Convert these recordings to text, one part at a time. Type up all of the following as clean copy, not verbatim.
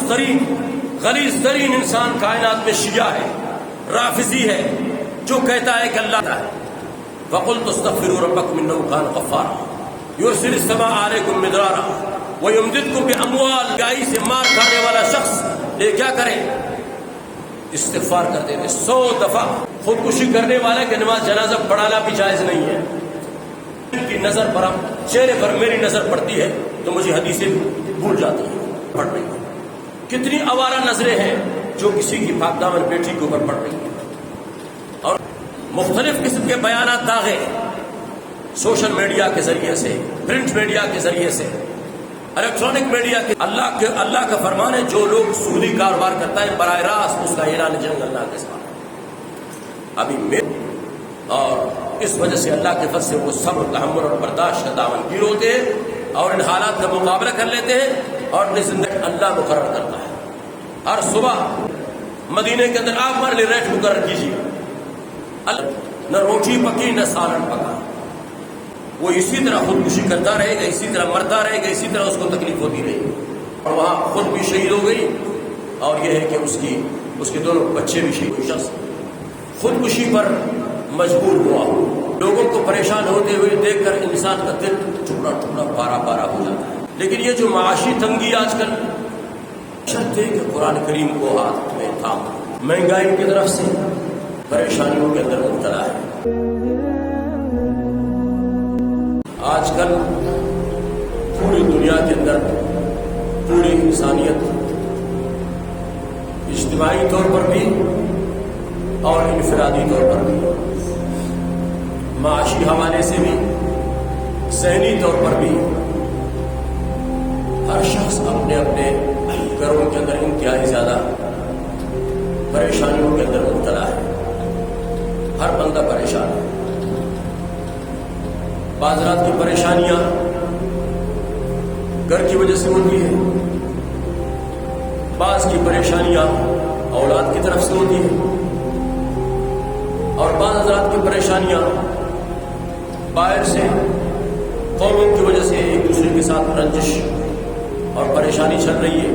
ترین غلیظ ترین انسان کائنات میں شیعہ ہے، رافضی ہے، جو کہتا ہے کہ اللہ ہے۔ وَقُلْتُ اسْتَغْفِرُوا رَبَّكُمْ إِنَّهُ كَانَ غَفَّارًا يُرْسِلِ السَّمَاءَ عَلَيْكُمْ مِدْرَارًا وَيُمْدِدْكُمْ بِأَمْوَالٍ۔ گائی سے مار کھانے والا شخص یہ کیا کرے؟ استغفار کرتے تھے 100 دفعہ۔ خودکشی کرنے والے کے نماز جنازہ پڑھانا بھی جائز نہیں ہے۔ ان کی نظر پر چہرے پر میری نظر پڑتی ہے تو مجھے حدیثیں بھول جاتی ہیں، پڑھ رہی ہیں۔ کتنی آوارہ نظریں ہیں جو کسی کی پاک دامن بیٹی کے اوپر پڑ رہی ہیں، اور مختلف قسم کے بیانات داغے سوشل میڈیا کے ذریعے سے، پرنٹ میڈیا کے ذریعے سے، الیکٹرانک میڈیا کے۔ اللہ کا فرمان ہے جو لوگ سودی کاروبار کرتا ہے براہ راست اس کا اعلان جنگ اللہ کے ساتھ ابھی اور اس وجہ سے اللہ کے فضل سے وہ صبر، تحمل اور برداشت کا دامن گیر ہوتے ہیں اور ان حالات کا مقابلہ کر لیتے ہیں، اور اپنی زندگی اللہ مقرر کرتا ہے۔ ہر صبح مدینے کے اندر آپ ہمارے لیے ریٹ مقرر کیجیے، نہ روٹی پکی نہ سالن پکا، وہ اسی طرح خودکشی کرتا رہے گا، اسی طرح مرتا رہے گا، اسی طرح اس کو تکلیف ہوتی رہے گی، اور وہاں خود بھی شہید ہو گئی، اور یہ ہے کہ اس کے دونوں بچے بھی شہید۔ شخص خودکشی پر مجبور ہوا، لوگوں کو پریشان ہوتے ہوئے دیکھ کر انسان کا دل ٹکڑا ٹکڑا پارا پارا ہو جاتا ہے۔ لیکن یہ جو معاشی تنگی آج کل شرط ہے کہ قرآن کریم کو ہاتھ میں تھام، مہنگائی کی طرف سے پریشانیوں کے اندر مبتلا ہے۔ آج کل پوری دنیا کے اندر پوری انسانیت اجتماعی طور پر بھی اور انفرادی طور پر بھی، معاشی حوالے سے بھی، ذہنی طور پر بھی، ہر شخص اپنے اپنے گھروں کے اندر انتہائی زیادہ پریشانیوں کے اندر مبتلا ہے۔ ہر بندہ پریشان ہے۔ بعض رات کی پریشانیاں گھر کی وجہ سے ہوتی ہے، بعض کی پریشانیاں اولاد کی طرف سے ہوتی ہے، اور بعض رات کی پریشانیاں باہر سے قوموں کی وجہ سے ایک دوسرے کے ساتھ رنجش اور پریشانی چل رہی ہے،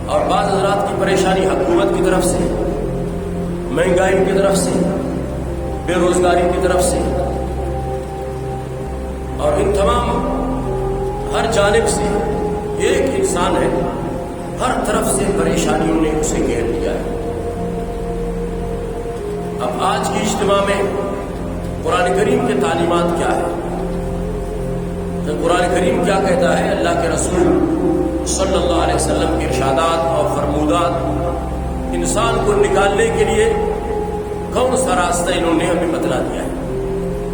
اور بعض حضرات کی پریشانی حکومت کی طرف سے، مہنگائی کی طرف سے، بے روزگاری کی طرف سے، اور ان تمام ہر جانب سے ایک انسان ہے، ہر طرف سے پریشانیوں نے اسے گھیر لیا ہے۔ اب آج کی اجتماع میں قرآن کریم کے تعلیمات کیا ہے؟ تو قرآن کریم کیا کہتا ہے؟ اللہ کے رسول صلی اللہ علیہ وسلم کے ارشادات اور فرمودات انسان کو نکالنے کے لیے کون سا راستہ انہوں نے ہمیں بتلا دیا ہے۔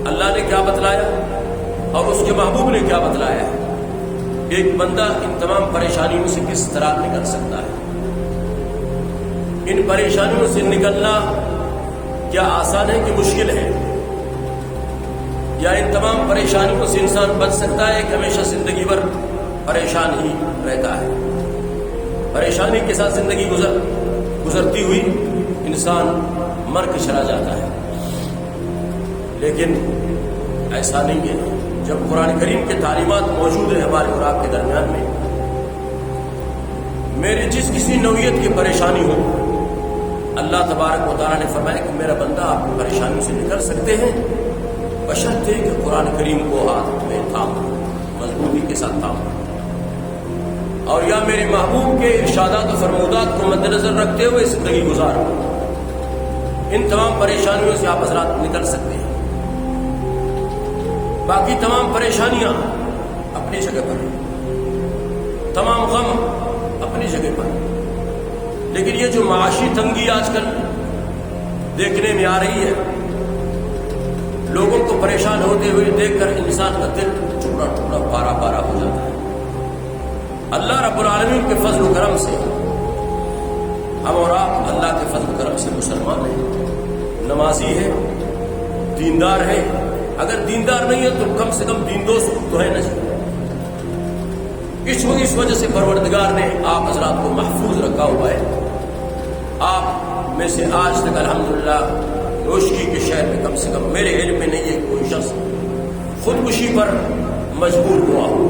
اللہ نے کیا بتلایا اور اس کے محبوب نے کیا بتلایا ہے؟ ایک بندہ ان تمام پریشانیوں سے کس طرح نکل سکتا ہے؟ ان پریشانیوں سے نکلنا کیا آسان ہے کہ مشکل ہے؟ یا ان تمام پریشانیوں سے انسان بچ سکتا ہے کہ ہمیشہ زندگی بھر پریشان ہی رہتا ہے؟ پریشانی کے ساتھ زندگی گزرتی ہوئی انسان مر کے چلا جاتا ہے، لیکن ایسا نہیں ہے۔ جب قرآن کریم کے تعلیمات موجود ہیں ہمارے اور آپ کے درمیان میں، میری جس کسی نوعیت کی پریشانی ہو، اللہ تبارک و تعالیٰ نے فرمایا کہ میرا بندہ آپ کی پریشانیوں سے نکل سکتے ہیں، بشرطے کہ قرآن کریم کو ہاتھ میں تھام، مضبوطی کے ساتھ تھام، اور یا میرے محبوب کے ارشادات و فرمودات کو مد نظر رکھتے ہوئے زندگی گزارو۔ ان تمام پریشانیوں سے آپ حضرات نکل سکتے ہیں۔ باقی تمام پریشانیاں اپنی جگہ پر، تمام غم اپنی جگہ پر، لیکن یہ جو معاشی تنگی آج کل دیکھنے میں آ رہی ہے، لوگوں کو پریشان ہوتے ہوئے دیکھ کر انسان کا دل ٹکڑا ٹکڑا پارا پارا ہو جاتا ہے۔ اللہ رب العالمین کے فضل و کرم سے ہم اور آپ اللہ کے فضل و کرم سے مسلمان ہیں، نمازی ہے، دیندار ہے۔ اگر دیندار نہیں ہے تو کم سے کم دین دوست تو ہے نا جی۔ اس وجہ سے پروردگار نے آپ حضرات کو محفوظ رکھا ہوا ہے۔ آپ میں سے آج تک الحمدللہ روشکی کے شہر میں کم سے کم میرے علم میں نہیں ہے کوئی شخص خودکشی پر مجبور ہوا ہو۔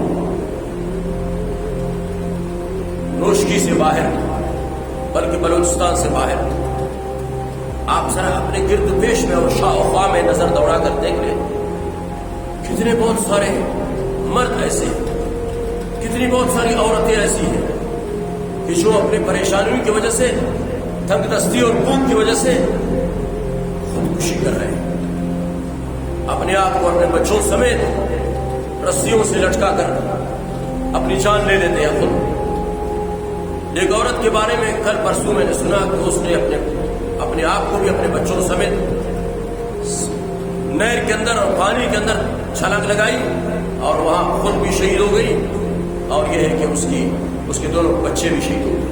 نوشکی سے باہر بلکہ بلوچستان سے باہر آپ ذرا اپنے گرد پیش میں اور شاہ و خواہ میں نظر دوڑا کر دیکھ لیں، کتنے بہت سارے مرد ایسے ہیں، کتنی بہت ساری عورتیں ایسی ہیں کہ جو اپنی پریشانیوں کی وجہ سے، تنگ دستی اور بھوک کی وجہ سے خودکشی کر رہے ہیں، اپنے آپ کو اپنے بچوں سمیت رسیوں سے لٹکا کر اپنی جان لے لیتے ہیں خود۔ ایک عورت کے بارے میں کل پرسوں میں نے سنا کہ اس نے اپنے آپ کو بھی اپنے بچوں سمیت نہر کے اندر اور پانی کے اندر چھلانگ لگائی اور وہاں خود بھی شہید ہو گئی، اور یہ ہے کہ اس کے دونوں بچے بھی شہید ہو گئے۔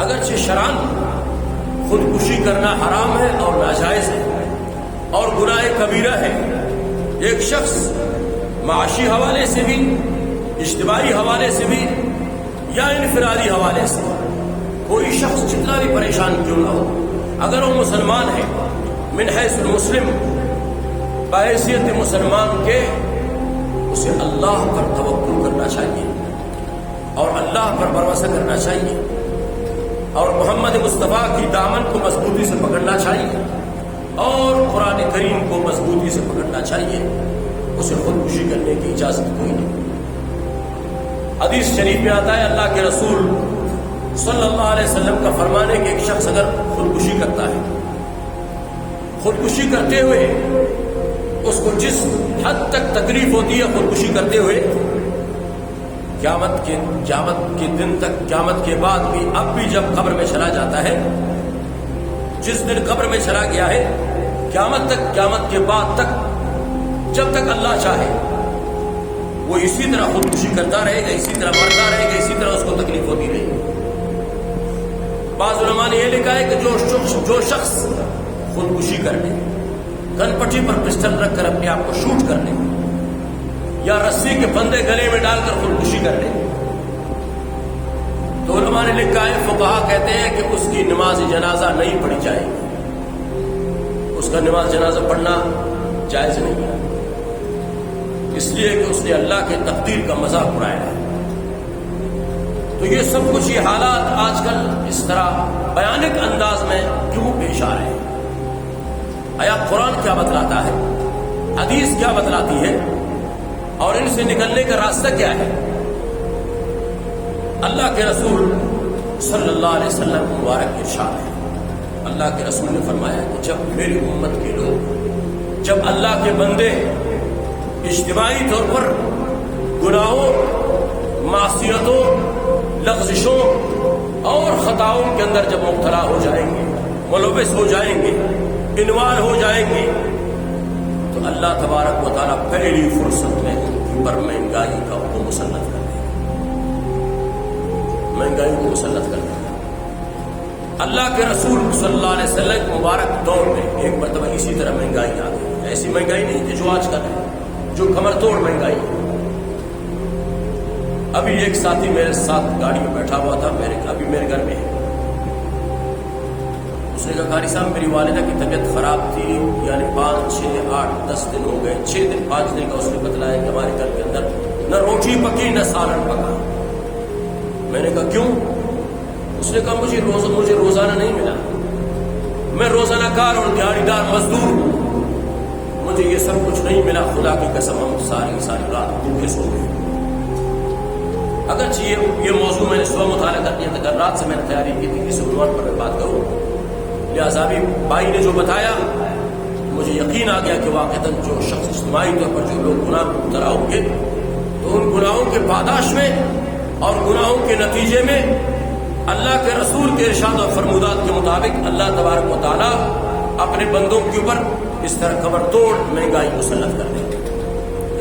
اگرچہ شرعاً خودکشی کرنا حرام ہے اور ناجائز ہے اور گناہ کبیرہ ہے، ایک شخص معاشی حوالے سے بھی، اجتماعی حوالے سے بھی یا انفرادی حوالے سے کوئی شخص جتنا بھی پریشان کیوں نہ ہو، اگر وہ مسلمان ہے من حیث المسلم، بحیثیت مسلمان کے، اسے اللہ پر توکل کرنا چاہیے اور اللہ پر بھروسہ کرنا چاہیے اور محمد مصطفیٰ کی دامن کو مضبوطی سے پکڑنا چاہیے اور قرآن کریم کو مضبوطی سے پکڑنا چاہیے، اسے خودکشی کرنے کی اجازت کوئی نہیں۔ حدیث شریف میں آتا ہے اللہ کے رسول صلی اللہ علیہ وسلم کا فرمان ہے کہ ایک شخص اگر خودکشی کرتا ہے، خودکشی کرتے ہوئے اس کو جس حد تک تکلیف ہوتی ہے خودکشی کرتے ہوئے، قیامت کے دن تک، قیامت کے بعد بھی، اب بھی جب قبر میں چلا جاتا ہے، جس دن قبر میں چلا گیا ہے، قیامت تک، قیامت کے بعد تک، جب تک اللہ چاہے وہ اسی طرح خودکشی کرتا رہے گا، اسی طرح مرتا رہے گا، اسی طرح اس کو تکلیف ہوتی رہے گی۔ بعض علماء نے یہ لکھا ہے کہ جو شخص خودکشی کر لے، گن پٹی پر پسٹل رکھ کر اپنے آپ کو شوٹ کر لے یا رسی کے پھندے گلے میں ڈال کر خودکشی کر لے، تو علماء نے لکھا ہے، فقہا کہتے ہیں کہ اس کی نماز جنازہ نہیں پڑھی جائے گی، اس کا نماز جنازہ پڑھنا جائز نہیں ہے، اس لیے کہ اس نے اللہ کے تقدیر کا مذاق اڑایا ہے۔ تو یہ سب کچھ، یہ حالات آج کل اس طرح بیانک انداز میں کیوں پیش آ رہے ہیں؟ آیا قرآن کیا بتلاتا ہے، حدیث کیا بتلاتی ہے، اور ان سے نکلنے کا راستہ کیا ہے؟ اللہ کے رسول صلی اللہ علیہ وسلم مبارک ارشاد ہے، اللہ کے رسول نے فرمایا کہ جب میری امت کے لوگ، جب اللہ کے بندے اجتماعی طور پر گناہوں، معصیتوں، لغزشوں اور خطاؤں کے اندر جب مبتلا ہو جائیں گے، ملوث ہو جائیں گے، انوار ہو جائیں گے، تو اللہ تبارک و تعالیٰ پہلی فرصت میں ان کے اوپر مہنگائی کا حکم مسلط کر دے گا، مہنگائی کو مسلط کر دے گا۔ اللہ کے رسول صلی اللہ علیہ وسلم کے مبارک دور میں ایک مرتبہ اسی طرح مہنگائی آ گئی، ایسی مہنگائی نہیں تھی جو آج کل ہے، جو کمر توڑ مہنگائی ہے۔ ابھی ایک ساتھی میرے ساتھ گاڑی میں بیٹھا ہوا تھا، ابھی میرے گھر میں ہے، اس نے کہا قاری صاحب میری والدہ کی طبیعت خراب تھی، یعنی 5 6 8 10 دن ہو گئے، 6 دن 5 دن کا اس نے بتلایا کہ ہمارے گھر کے اندر نہ روٹی پکی نہ سالن پکا۔ میں نے کہا کیوں؟ اس نے کہا مجھے روزانہ نہیں ملا، میں روزانہ کار اور دیہڑی دار مزدور ہوں، مجھے یہ سب کچھ نہیں ملا، خدا کی قسم ہم ساری رات بھوکے سو گئے۔ اگرچہ یہ موضوع میں نے صبح مطالعہ کر دیا تھا، کل رات سے میں نے تیاری کی تھی اس عنوان پر میں بات کروں، لہٰذا بھی بھائی نے جو بتایا مجھے یقین آ گیا کہ واقعتاً جو شخص اجتماعی طور پر جو لوگ گناہ میں مبتلا ہوں گے، تو ان گناہوں کے پاداش میں اور گناہوں کے نتیجے میں اللہ کے رسول کے ارشاد اور فرمودات کے مطابق اللہ تبارک و تعالیٰ اپنے بندوں کے اوپر اس طرح کمر توڑ مہنگائی مسلط کر دیں گے،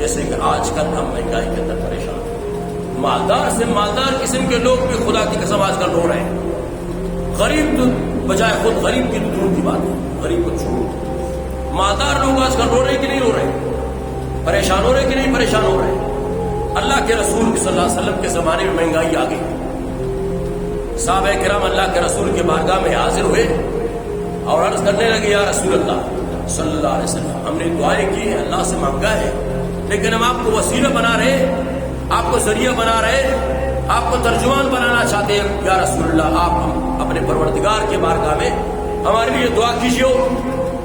جیسے کہ آج کل ہم مہنگائی کے اندر پریشان ہیں۔ مالدار سے مالدار قسم کے لوگ بھی خدا کی قسم آج کل رو رہے ہیں، غریب تو بجائے خود غریب کی دور کی بات ہے، غریب کو چھوڑو، مالدار لوگ آج کل رو رہے کہ نہیں رو رہے، پریشان ہو رہے کہ نہیں پریشان ہو رہے۔ اللہ کے رسول صلی اللہ علیہ وسلم کے زمانے میں مہنگائی آ گئی، صحابہ کرام اللہ کے رسول کے بارگاہ میں حاضر ہوئے اور عرض کرنے لگے یا رسول اللہ صلی اللہ علیہ وسلم، ہم نے دعائیں کی ہیں، اللہ سے مانگا ہے، لیکن ہم آپ کو وسیلہ بنا رہے، آپ کو ذریعہ بنا رہے آپ کو ترجمان بنانا چاہتے ہیں، یا رسول اللہ آپ اپنے پروردگار کے بارگاہ میں ہمارے لیے دعا کیجیے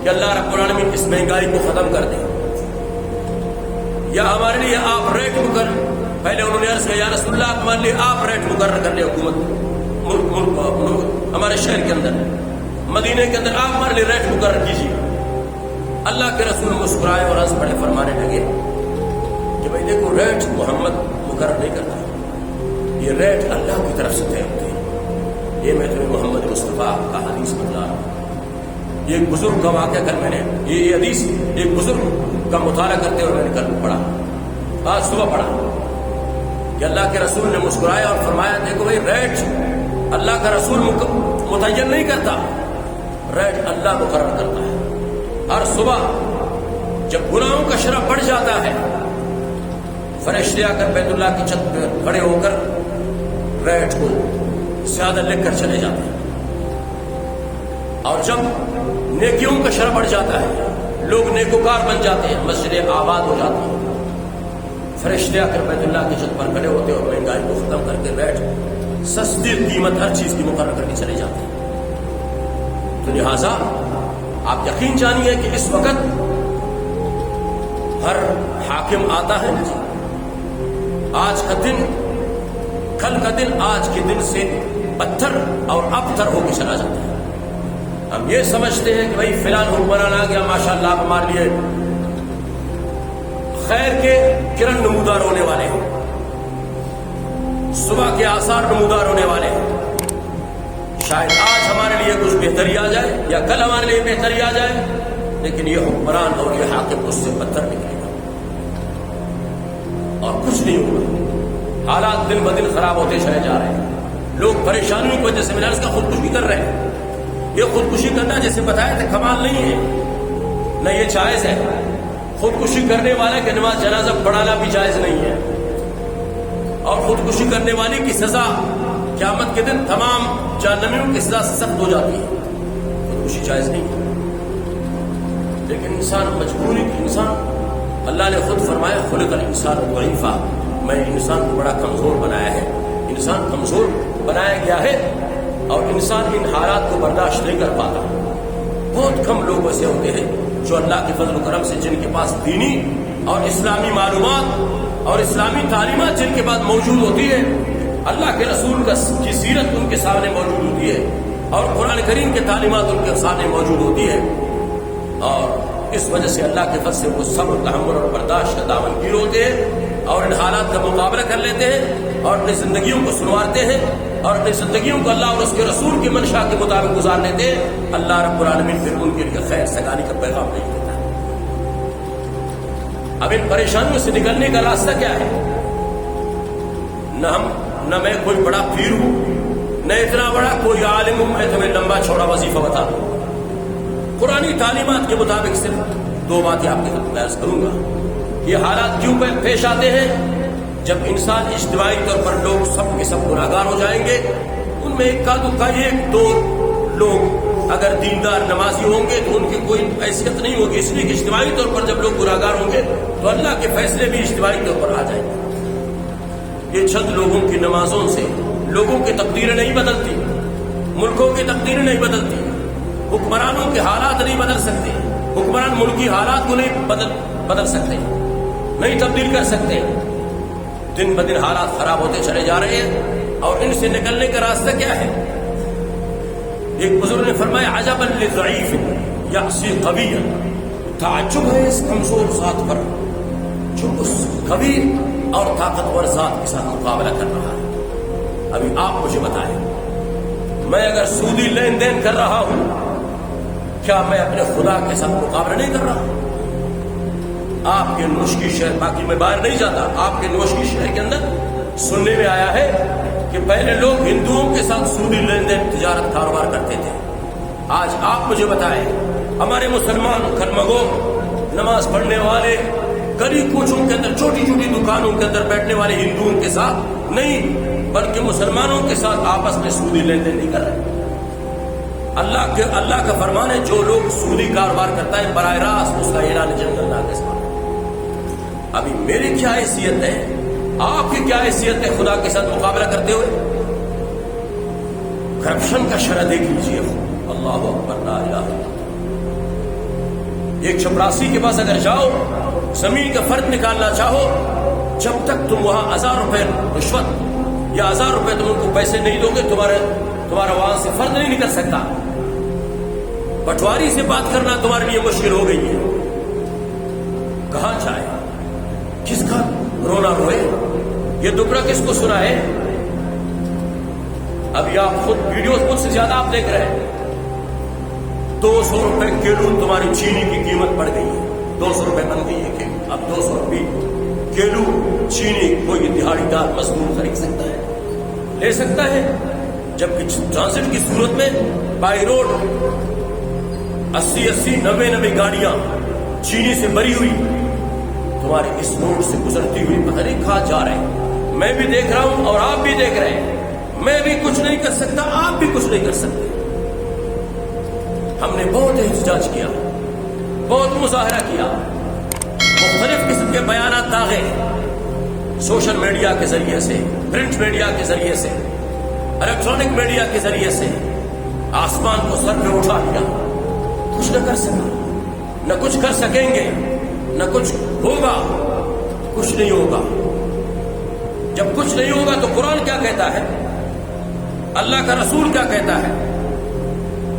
کہ اللہ رب العالمین اس مہنگائی کو ختم کر دے، یا ہمارے لیے آپ ریٹ پہلے انہوں نے عرض کیا یا رسول اللہ ہمارے لیے آپ ریٹ مقرر کر لیں، حکومت ملک ہمارے شہر کے اندر مدینے کے اندر آپ ہمارے لیے ریٹ مقرر کیجیے۔ اللہ کے رسول مسکرائے اور ہنس پڑے، فرمانے لگے کہ بھائی دیکھو ریٹ محمد مقرر نہیں کرتا، یہ ریٹ اللہ کی طرف سے طے ہوتے ہیں۔ یہ میں تمہیں محمد مصطفیٰ کا حدیث بتلا رہا ہوں، یہ ایک بزرگ کا واقعہ کل میں نے یہ حدیث ایک بزرگ کا مطالعہ کرتے ہوئے میں نے کل پڑھا، آج صبح پڑھا کہ اللہ کے رسول نے مسکرایا اور فرمایا دیکھو بھائی ریٹ اللہ کا رسول متعین نہیں کرتا، ریٹ اللہ مقرر کرتا ہے۔ ہر صبح جب گناہوں کا شرح بڑھ جاتا ہے، فرشتے آ کر بیت اللہ کی چھت پہ کھڑے ہو کر ریٹ کو زیادہ لکھ کر چلے جاتے ہیں، اور جب نیکیوں کا شرح بڑھ جاتا ہے، لوگ نیکوکار بن جاتے ہیں، مسجدیں آباد ہو جاتی ہیں، فرشتے آ کر بیت اللہ کی چھت پر کھڑے ہوتے ہیں اور مہنگائی کو ختم کر کے ریٹ سستی قیمت ہر چیز کی مقرر کر کے چلے جاتے ہیں۔ تو لہٰذا آپ یقین جانیے کہ اس وقت ہر حاکم آتا ہے جی، آج کا دن کل کا دن آج کے دن سے بدتر اور ابتر ہو کے چلا جاتا ہے۔ ہم یہ سمجھتے ہیں کہ بھائی فلان حکمران آ گیا ماشاءاللہ آپ ہمارے لیے خیر کے کرن نمودار ہونے والے ہیں، صبح کے آثار نمودار ہونے والے ہیں، شاید آج ہمارے لیے کچھ بہتری آ جائے یا کل ہمارے لیے بہتری آ جائے، لیکن یہ حکمران اور یہ حاکم اس سے بدتر نکلے گا اور کچھ نہیں ہوگا۔ حالات دن بدن خراب ہوتے چلے جا رہے ہیں، لوگ پریشانیوں کی وجہ سے ملازم کا خودکشی کر رہے ہیں۔ یہ خودکشی کرنا جیسے بتایا تھا کمال نہیں ہے، نہ یہ جائز ہے۔ خودکشی کرنے والے کی نماز جنازہ پڑھانا بھی جائز نہیں ہے، اور خودکشی کرنے والے کی سزا قیامت کے دن تمام جہنمیوں کی سزا سخت ہو جاتی ہے، خودکشی جائز نہیں ہے۔ لیکن انسان مجبوری کی انسان، اللہ نے خود فرمایا خلق الانسان ضعیفا، میں انسان کو بڑا کمزور بنایا ہے، انسان کمزور بنایا گیا ہے اور انسان ان حالات کو برداشت نہیں کر پاتا۔ بہت کم لوگ ایسے ہوتے ہیں جو اللہ کے فضل و کرم سے جن کے پاس دینی اور اسلامی معلومات اور اسلامی تعلیمات جن کے پاس موجود ہوتی ہے، اللہ کے رسول کی سیرت ان کے سامنے موجود ہوتی ہے اور قرآن کریم کے تعلیمات ان کے سامنے موجود ہوتی ہے، اور اس وجہ سے اللہ کے فضل سے وہ صبر تحمل اور برداشت کا دامن گیر ہوتے ہیں اور ان حالات کا مقابلہ کر لیتے ہیں اور اپنی زندگیوں کو سنوارتے ہیں اور اپنی زندگیوں کو اللہ اور اس کے رسول کی منشا کے مطابق گزار لیتے ہیں۔ اللہ رب العالمین پھر ان کے لیے خیر سگانی کا پیغام نہیں دیتا۔ اب ان پریشانیوں سے نکلنے کا راستہ کیا ہے؟ نہ میں کوئی بڑا پیر ہوں، نہ اتنا بڑا کوئی عالم ہوں میں تمہیں لمبا چوڑا وظیفہ بتا دوں۔ قرآنی تعلیمات کے مطابق صرف دو باتیں آپ کے خدمت عرض کروں گا۔ یہ حالات کیوں پیش آتے ہیں؟ جب انسان اجتماعی طور پر لوگ سب کے سب گناہگار ہو جائیں گے، ان میں ایک دو لوگ اگر دیندار نمازی ہوں گے تو ان کی کوئی حیثیت نہیں ہوگی، اس لیے کہ اجتماعی طور پر جب لوگ گناہگار ہوں گے تو اللہ کے فیصلے بھی اجتماعی طور پر آ جائیں گے۔ یہ چند لوگوں کی نمازوں سے لوگوں کی تقدیریں نہیں بدلتی، ملکوں کی تقدیریں نہیں بدلتی، حکمرانوں کے حالات نہیں بدل سکتے، حکمران ملکی حالات کو نہیں بدل سکتے، نہیں تبدیل کر سکتے۔ دن بدن حالات خراب ہوتے چلے جا رہے ہیں اور ان سے نکلنے کا راستہ کیا ہے؟ ایک بزرگ نے فرمایا عجبا للضعیف یعصی قویا، تعجب ہے اس کمزور ذات پر جو اس قوی اور طاقتور ذات کے ساتھ مقابلہ کر رہا ہے۔ ابھی آپ مجھے بتائیں، میں اگر سودی لین دین کر رہا ہوں، کیا میں اپنے خدا کے ساتھ مقابلہ نہیں کر رہا؟ آپ کے نوش کی شہر، باقی میں باہر نہیں جاتا، آپ کے نوش کی شہر کے اندر سننے میں آیا ہے کہ پہلے لوگ ہندوؤں کے ساتھ سودی لین دین تجارت کاروبار کرتے تھے۔ آج آپ مجھے بتائیں، ہمارے مسلمان خرمگو نماز پڑھنے والے گلی کوچوں کے اندر چھوٹی چھوٹی دکانوں کے اندر بیٹھنے والے ہندوؤں کے ساتھ نہیں بلکہ مسلمانوں کے ساتھ آپس میں سودی لین دین نہیں کر رہے۔ اللہ کا فرمان ہے جو لوگ سودی کاروبار کرتا ہے براہ راست اس کا اعلان جنگ اللہ کے ساتھ۔ ابھی میری کیا حیثیت ہے آپ کی کیا حیثیت ہے خدا کے ساتھ مقابلہ کرتے ہوئے؟ کرپشن کا شرح دیکھ لیجیے. اللہ اکبر لا الہ الا اللہ. ایک چپراسی کے پاس اگر جاؤ زمین کا فرد نکالنا چاہو، جب تک تم وہاں 1000 روپے رشوت یا 1000 روپے تم ان کو پیسے نہیں دو گے تمہارا وہاں سے فرد نہیں نکل سکتا. پٹواری سے بات کرنا تمہارے لیے مشکل ہو گئی ہے. کہاں جائے، کس کا رونا روئے، یہ دکڑا کس کو سنائے؟ ابھی آپ خود ویڈیوز مجھ سے زیادہ آپ دیکھ رہے ہیں. 200 روپے کلو تمہاری چینی کی قیمت بڑھ گئی ہے. 200 روپے بن گئی ہے کہ اب 200 روپے کلو چینی کوئی دہاڑی دار مزدور خرید سکتا ہے، لے سکتا ہے؟ جبکہ ٹرانزٹ کی صورت میں بائی روڈ 80 90 گاڑیاں چینی سے بری ہوئی تمہارے اس روڈ سے گزرتی ہوئی پتہ نہیں کہاں جا رہے ہیں. میں بھی دیکھ رہا ہوں اور آپ بھی دیکھ رہے ہیں. میں بھی کچھ نہیں کر سکتا، آپ بھی کچھ نہیں کر سکتے. ہم نے بہت احتجاج کیا، بہت مظاہرہ کیا، مختلف قسم کے بیانات داغے، سوشل میڈیا کے ذریعے سے، پرنٹ میڈیا کے ذریعے سے، الیکٹرانک میڈیا کے ذریعے سے آسمان کو سر پہ اٹھا لیا. کچھ نہ کر سکا، نہ کچھ کر سکیں گے، نہ کچھ ہوگا. کچھ نہیں ہوگا. جب کچھ نہیں ہوگا تو قرآن کیا کہتا ہے، اللہ کا رسول کیا کہتا ہے؟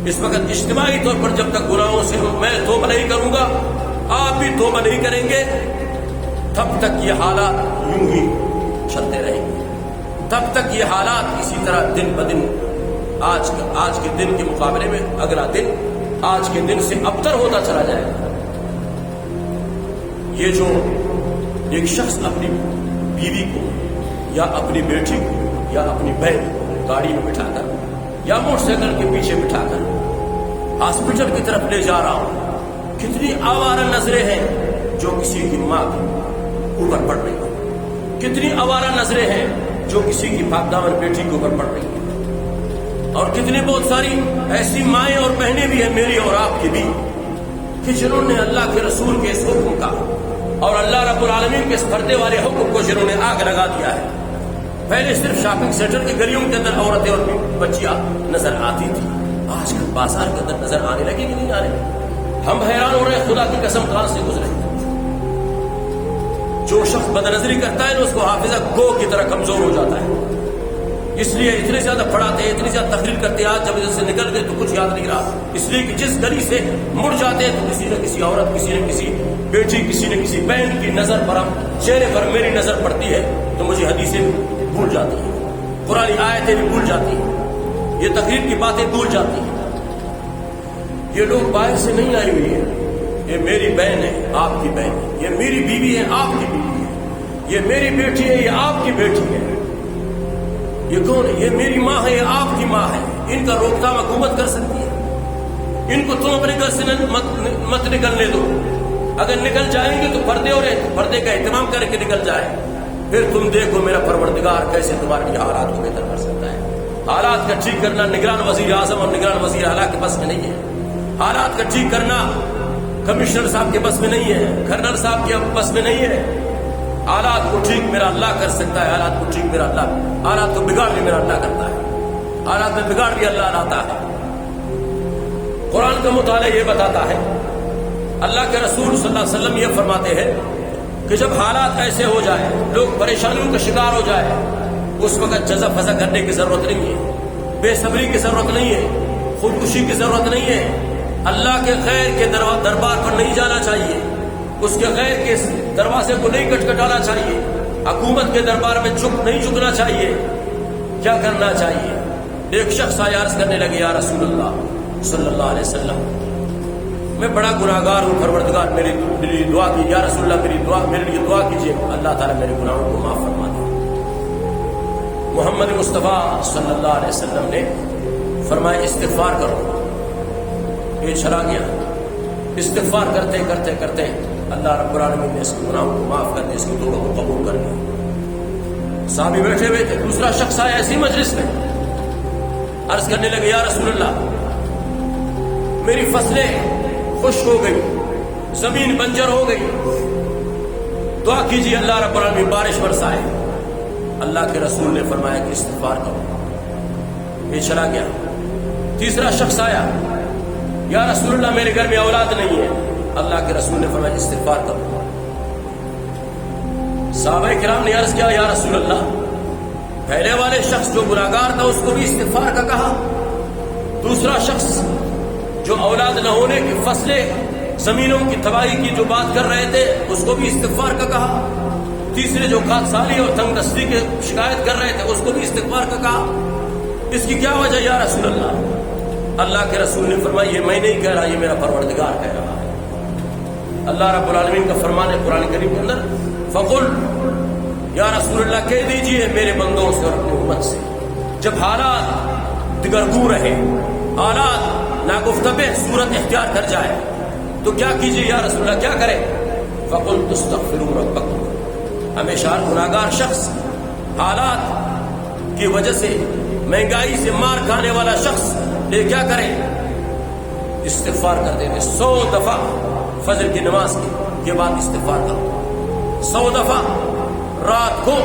اس وقت اجتماعی طور پر جب تک گناہوں سے میں توبہ نہیں کروں گا، آپ بھی توبہ نہیں کریں گے، تب تک یہ حالات یوں ہی چلتے رہیں گے. تب تک یہ حالات اسی طرح دن بدن آج کے دن کے مقابلے میں اگلا دن آج کے دن سے ابتر ہوتا چلا جائے گا. یہ جو ایک شخص اپنی بیوی کو یا اپنی بیٹی کو یا اپنی بہن کو گاڑی میں بٹھا کر یا موٹر سائیکل کے پیچھے بٹھا کر ہاسپٹل کی طرف لے جا رہا ہوں، کتنی آوارہ نظریں ہیں جو کسی کی ماں کے اوپر پڑ رہی ہیں، کتنی آوارہ نظریں ہیں جو کسی کی پاک دامن بیٹی کے اوپر پڑ رہی ہیں، اور کتنی بہت ساری ایسی مائیں اور بہنیں بھی ہیں میری اور آپ کی بھی کہ جنہوں نے اللہ کے رسول کے اس حکم کا اور اللہ رب العالمین کے اس پردے والے حکم کو جنہوں نے آگ لگا دیا ہے. پہلے صرف شاپنگ سینٹر کے گلیوں کے اندر عورتیں اور بچیاں نظر آتی تھی، آج کل بازار کے اندر نظر آنے لگی کہ نہیں آ رہے؟ ہم حیران ہو رہے ہیں خدا کی قسم کہاں سے گزرے. جو شخص بدنظری کرتا ہے اس کو حافظہ گو کی طرح کمزور ہو جاتا ہے. اس لیے اتنے زیادہ پڑھاتے ہیں، اتنی زیادہ تقریر کرتے ہیں، آج جب ادھر سے نکل گئے تو کچھ یاد نہیں رہا. اس لیے کہ جس گلی سے مڑ جاتے ہیں تو کسی نہ کسی عورت، کسی نہ کسی بیٹی، کسی نہ کسی بہن کی نظر پر چہرے پر میری نظر پڑتی ہے تو مجھے حدیثیں بھول جاتی ہیں، قرآن آیتیں بھی بھول جاتی ہیں، یہ تقریر کی باتیں بھول جاتی ہیں. یہ لوگ باہر سے نہیں آئی ہوئی ہیں، یہ میری بہن ہے، آپ کی بہن ہے، یہ میری بیوی ہے، آپ کی بیوی ہے، یہ میری بیٹی ہے، یہ آپ کی بیٹی ہے. یہ کون ہے؟ یہ میری ماں ہے، یہ آپ کی ماں ہے. ان کا روک تھام حکومت کر سکتی ہے؟ ان کو تم اپنے گھر سے مت نکلنے دو. اگر نکل جائیں گے تو پردے کا اہتمام کر کے نکل جائیں، پھر تم دیکھو میرا پروردگار کیسے تمہارے لیے حالات کو بہتر کر سکتا ہے. حالات کا ٹھیک کرنا نگران وزیر اعظم اور نگران وزیر اعلیٰ کے بس میں نہیں ہے. حالات کا ٹھیک کرنا کمشنر صاحب کے بس میں نہیں ہے، گورنر صاحب کے بس میں نہیں ہے. حالات کو ٹھیک میرا اللہ کر سکتا ہے. حالات کو ٹھیک میرا اللہ، حالات کو بگاڑ بھی میرا اللہ کرتا ہے. حالات میں بگاڑ بھی اللہ لاتا ہے. قرآن کا مطالعہ یہ بتاتا ہے، اللہ کے رسول صلی اللہ علیہ وسلم یہ فرماتے ہیں کہ جب حالات ایسے ہو جائے، لوگ پریشانیوں کا شکار ہو جائے، اس وقت جزا فضا کرنے کی ضرورت نہیں ہے، بے صبری کی ضرورت نہیں ہے، خودکشی کی ضرورت نہیں ہے. اللہ کے غیر کے دربار پر نہیں جانا چاہیے، اس کے غیر کے دروازے کو نہیں کٹکھٹانا چاہیے، حکومت کے دربار میں نہیں جھکنا چاہیے. کیا کرنا چاہیے؟ ایک شخص آیا عرض کرنے لگے، یا رسول اللہ صلی اللہ علیہ وسلم، میں بڑا گناہگار ہوں، پروردگار میری لیے دعا کی. یا رسول اللہ میرے لیے دعا کیجیے، اللہ تعالیٰ میرے گناہوں کو معاف فرما دے. محمد مصطفیٰ صلی اللہ علیہ وسلم نے فرمایا استغفار کرو. یہ چلا گیا. استغفار کرتے کرتے کرتے اللہ رب العالمین نے اس کے گناہوں کو معاف کر دیا، اس کی توبہ کو قبول کر لیا. صحابی بیٹھے ہوئے تھے، دوسرا شخص آیا ایسی مجلس میں، عرض کرنے لگے، یا رسول اللہ میری فصلیں خشک ہو گئی، زمین بنجر ہو گئی، دعا کیجیے اللہ رب العالمین بارش برسائے. اللہ کے رسول نے فرمایا کہ استغفار کرو، یہ چلا گیا۔ تیسرا شخص آیا، یا رسول اللہ میرے گھر میں اولاد نہیں ہے، اللہ کے رسول نے فرمایا استغفار کرو۔ صحابہ کرام نے عرض کیا، یا رسول اللہ پہلے والے شخص جو گناہگار تھا اس کو بھی استغفار کا کہا، دوسرا شخص جو اولاد نہ ہونے کی فصلیں زمینوں کی تباہی کی جو بات کر رہے تھے اس کو بھی استغفار کا کہا، تیسرے جو خاک سالی اور تنگ دستی کی شکایت کر رہے تھے اس کو بھی استغفار کا کہا، اس کی کیا وجہ یا رسول اللہ؟ اللہ کے رسول نے فرمایا یہ میں نہیں کہہ رہا، یہ میرا پروردگار کہہ رہا ہے۔ اللہ رب العالمین کا فرمان ہے قرآن کریم کے اندر، فقل یا رسول اللہ کہہ دیجئے میرے بندوں سے اور اپنی امت سے، جب حالات دگرگوں رہے، حالات ناگفتبہ صورت اختیار کر جائے تو کیا کیجئے یا رسول اللہ، کیا کرے؟ فقل تستغفروا ربکم، ہمیشہ گناہگار شخص حالات کی وجہ سے مہنگائی سے مار کھانے والا شخص یہ کیا کرے؟ استغفار کر دے 100 دفعہ فجر کی نماز کے بعد استغفار کرو، 100 دفعہ رات کو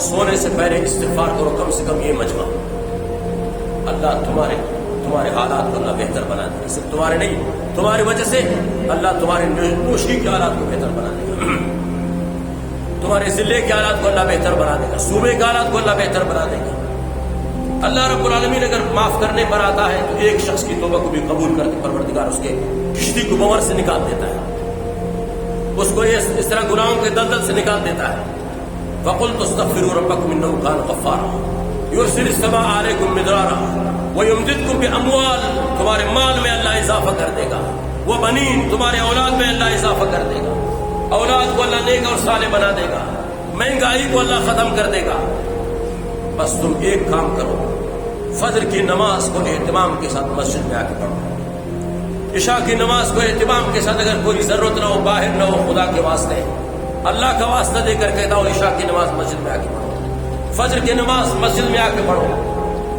سونے سے پہلے استغفار کرو، کم سے کم یہ مجمع، اللہ تمہارے حالات کو اللہ بہتر بنا دے گا، صرف تمہارے نہیں تمہاری وجہ سے اللہ تمہارے نوشی کے حالات کو بہتر بنا دے گا، تمہارے ضلع کے حالات کو اللہ بہتر بنا دے گا، صوبے کے حالات کو اللہ بہتر بنا دے گا۔ اللہ رب العالمین اگر معاف کرنے پر آتا ہے تو ایک شخص کی توبہ کو بھی قبول کر کے پروردگار اس کے کشتی کو بور سے نکال دیتا ہے، اس کو اس طرح گناہوں کے دلدل سے نکال دیتا ہے۔ فَقُلْتُ اسْتَغْفِرُوا رَبَّكُمْ إِنَّهُ كَانَ غَفَّارًا يُرْسِلِ السَّمَاءَ عَلَيْكُمْ مِدْرَارًا وَيُمْدِدْكُمْ بِأَمْوَالٍ، تمہارے مال میں اللہ اضافہ کر دے گا، وَبَنِينَ، تمہارے اولاد میں اللہ اضافہ کر دے گا، اولاد کو اللہ نیک اور صالح بنا دے گا، مہنگائی کو اللہ ختم کر دے گا۔ بس تم ایک کام کرو، فجر کی نماز کو اہتمام کے ساتھ مسجد میں آ کے پڑھو، عشاء کی نماز کو اہتمام کے ساتھ، اگر کوئی ضرورت نہ ہو باہر نہ ہو، خدا کے واسطے اللہ کا واسطہ دے کر کہتا ہوں عشاء کی نماز مسجد میں آ کے پڑھو، فجر کی نماز مسجد میں آ کے پڑھو،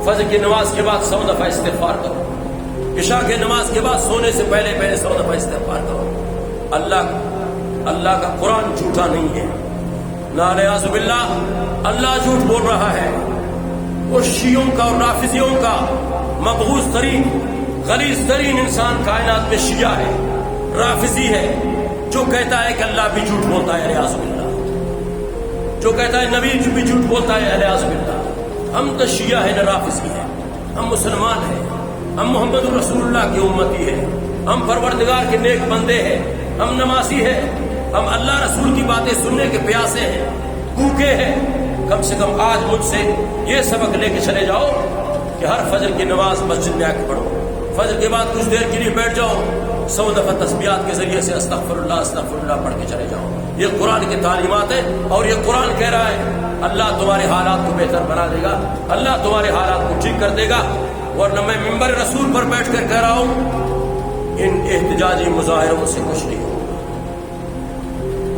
فجر کی نماز کے بعد 100 دفعہ استغفار کرو، عشاء کی نماز کے بعد سونے سے پہلے 100 دفعہ استغفار کرو۔ اللہ کا قرآن جھوٹا نہیں ہے، نعوذ باللہ اللہ جھوٹ بول رہا ہے۔ اس شیعوں کا اور رافضیوں کا مبغوض ترین غلیظ ترین انسان کائنات میں شیعہ ہے، رافضی ہے، جو کہتا ہے کہ اللہ بھی جھوٹ بولتا ہے، نعوذ باللہ، جو کہتا ہے نبی بھی جھوٹ بولتا ہے، نعوذ باللہ۔ ہم تو شیعہ ہیں نہ رافضی ہیں، ہم مسلمان ہیں، ہم محمد رسول اللہ کی امتی ہیں، ہم پروردگار کے نیک بندے ہیں، ہم نمازی ہیں، ہم اللہ رسول کی باتیں سننے کے پیاسے ہیں، بھوکے ہیں۔ کم سے کم آج مجھ سے یہ سبق لے کے چلے جاؤ کہ ہر فجر کی نماز مسجد میں آ کے پڑھو، فجر کے بعد کچھ دیر کے لیے بیٹھ جاؤ، 100 دفعہ تسبیحات کے ذریعے سے استغفر اللہ پڑھ کے چلے جاؤ۔ یہ قرآن کی تعلیمات ہے اور یہ قرآن کہہ رہا ہے اللہ تمہارے حالات کو بہتر بنا دے گا، اللہ تمہارے حالات کو ٹھیک کر دے گا۔ ورنہ میں ممبر رسول پر بیٹھ کر کہہ رہا ہوں ان احتجاجی مظاہروں سے کچھ نہیں ہوگا،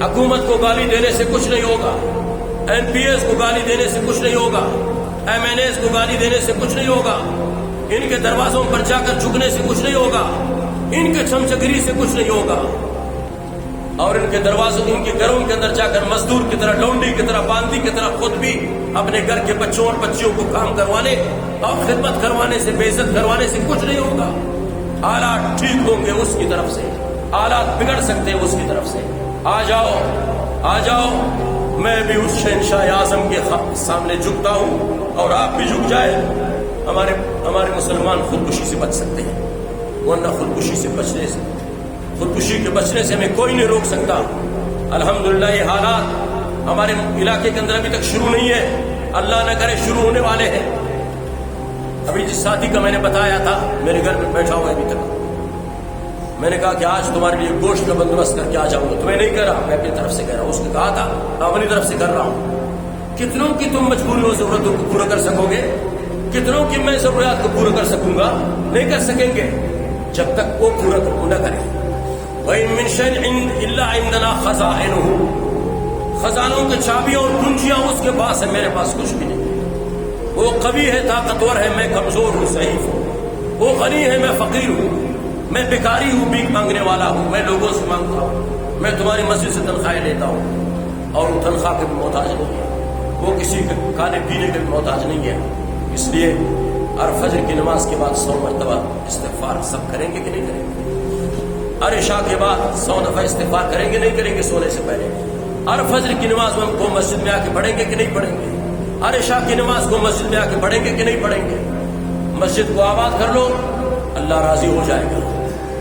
حکومت کو گالی دینے سے کچھ نہیں ہوگا، این پی ایس کو گالی دینے سے کچھ نہیں ہوگا، ایم این ایس کو گالی دینے سے کچھ نہیں ہوگا، ان کے دروازوں پر جا کر جھکنے سے کچھ نہیں ہوگا، ان کے چمچگری سے کچھ نہیں ہوگا، اور ان کے دروازوں ان کے گھروں کے اندر جا کر مزدور کی طرح، لونڈی کی طرح، باندی کی طرح خود بھی اپنے گھر کے بچوں اور بچیوں کو کام کروانے اور خدمت کروانے سے، بے عزت کروانے سے کچھ نہیں ہوگا۔ حالات ٹھیک ہوں گے اس کی طرف سے، حالات بگڑ سکتے ہیں اس کی طرف سے۔ آ جاؤ میں بھی اس شہنشاہ اعظم کے سامنے جھکتا ہوں اور آپ بھی جھک جائے۔ ہمارے مسلمان خودکشی سے بچ سکتے ہیں، ورنہ خودکشی کے بچنے سے ہمیں کوئی نہیں روک سکتا۔ الحمدللہ یہ حالات ہمارے علاقے کے اندر ابھی تک شروع نہیں ہے، اللہ نہ کرے شروع ہونے والے ہیں۔ ابھی جس ساتھی کا میں نے بتایا تھا میرے گھر میں بیٹھا ہوا ابھی تک، میں نے کہا کہ آج تمہارے لیے گوشت کا بندوبست کر کے آ جاؤں گا، تمہیں نہیں کہہ رہا، میں اپنی طرف سے کہہ رہا ہوں۔ اس نے کہا تھا اپنی طرف سے کر رہا ہوں۔ کتنوں کی تم مجبوریوں اور ضرورتوں کو پورا کر سکو گے؟ کتنوں کی میں ضروریات کو پورا کر سکوں گا؟ نہیں کر سکیں گے جب تک وہ پورا نہ کرے۔ وَإِن مِّن شَيْءٍ إِلَّا عِندَنَا خَزَائِنُهُ، خزانوں کی چابیاں اور کنجیاں اس کے پاس ہے، میرے پاس کچھ بھی نہیں۔ وہ قوی ہے، طاقتور ہے، میں کمزور ہوں، ضعیف ہوں۔ وہ غنی ہے، میں فقیر ہوں، میں بیکاری ہوں، بھیک مانگنے والا ہوں، میں لوگوں سے مانگتا ہوں، میں تمہاری مسجد سے تنخواہیں لیتا ہوں اور تنخواہ کے محتاج نہیں ہے۔ وہ کسی کھانے پینے کے محتاج نہیں ہے. اس لیے ہر فجر کی نماز کے بعد 100 مرتبہ استغفار سب کریں گے کہ نہیں کریں گے؟ ہر عشاء کے بعد 100 دفعہ استغفار کریں گے نہیں کریں گے سونے سے پہلے؟ ہر فجر کی نماز میں ہم کو مسجد میں آ کے پڑھیں گے کہ نہیں پڑھیں گے؟ ہر عشاء کی نماز کو مسجد میں آ کے پڑھیں گے کہ نہیں پڑھیں گے؟ مسجد کو آباد کر لو، اللہ راضی ہو جائے گا.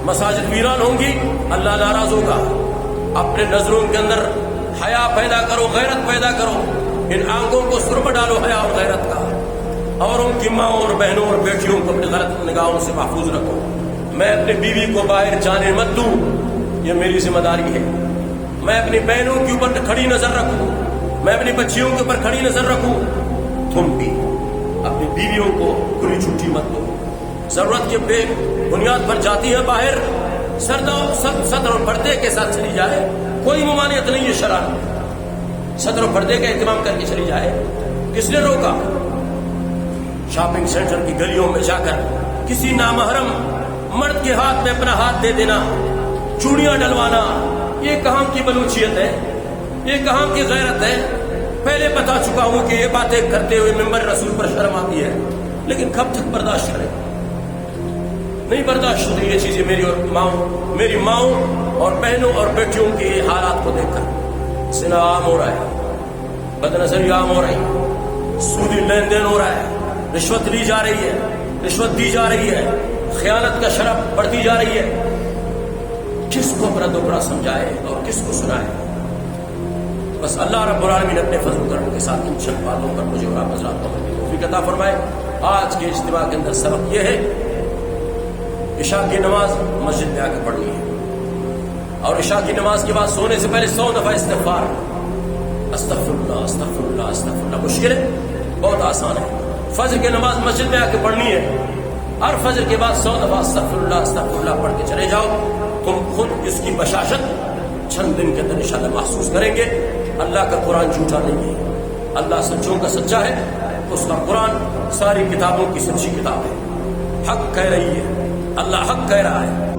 مساجد ویران ہوں گی، اللہ ناراض ہوگا. اپنے نظروں کے اندر حیا پیدا کرو، غیرت پیدا کرو. ان آنکھوں کو سرما ڈالو حیا اور غیرت کا. اوروں کی ماں اور بہنوں اور بیٹیوں کو اپنی غلط نگاہوں سے محفوظ رکھو. میں اپنی بیوی کو باہر جانے مت دوں، یہ میری ذمہ داری ہے. میں اپنی بہنوں کے اوپر کھڑی نظر رکھوں، میں اپنی بچیوں کے اوپر کھڑی نظر رکھوں. تم بھی اپنی بیویوں کو کھلی چھٹی مت دو. ضرورت کے بے بنیاد پر جاتی ہے باہر، صدر اور پردے کے ساتھ چلی جائے، کوئی ممانعت نہیں ہے شرع. صدر و پردے کا اہتمام کر کے چلی جائے، کس نے روکا؟ شاپنگ سینٹر کی گلیوں میں جا کر کسی نامحرم مرد کے ہاتھ میں اپنا ہاتھ دے دینا، چوڑیاں ڈلوانا، یہ کہاں کی بلوچیت ہے؟ یہ کہاں کی غیرت ہے؟ پہلے بتا چکا ہوں کہ یہ باتیں کرتے ہوئے ممبر رسول پر شرم آتی ہے، لیکن کب تک برداشت کریں؟ نہیں برداشت ہوتی یہ چیزیں. میری ماؤں اور بہنوں اور بیٹیوں کے حالات کو دیکھ کر زنا عام ہو رہا ہے، بد نظری عام ہو رہی ہے، سودی لین دین ہو رہا ہے، رشوت لی جا رہی ہے، رشوت دی جا رہی ہے، خیانت کا شرف بڑھتی جا رہی ہے. کس کو اپنا دوبرا سمجھائے اور کس کو سنائے؟ بس اللہ رب العالمین اپنے فضل و کرم کے ساتھ ان چند باتوں پر مجھے اور آپ حضرات کو توفیق عطا فرمائے. آج کے اجتماع کے اندر سبق یہ ہے، عشاء کی نماز مسجد میں آ کے پڑھنی ہے، اور عشاء کی نماز کے بعد سونے سے پہلے 100 دفعہ استغفار. استغفر اللہ استغفر اللہ استغفر اللہ. مشکل ہے؟ بہت آسان ہے. فجر کی نماز مسجد میں آ کے پڑھنی ہے. ہر فجر کے بعد 100 دفعہ استغفر اللہ پڑھ کے چلے جاؤ. تم خود اس کی بشاشت چند دن کے اندر انشاءاللہ محسوس کریں گے. اللہ کا قرآن جھوٹا نہیں ہے، اللہ سچوں کا سچا ہے. اس کا قرآن ساری کتابوں کی سچی کتاب ہے. حق کہہ رہی ہے، اللہ حق کہہ رہا ہے.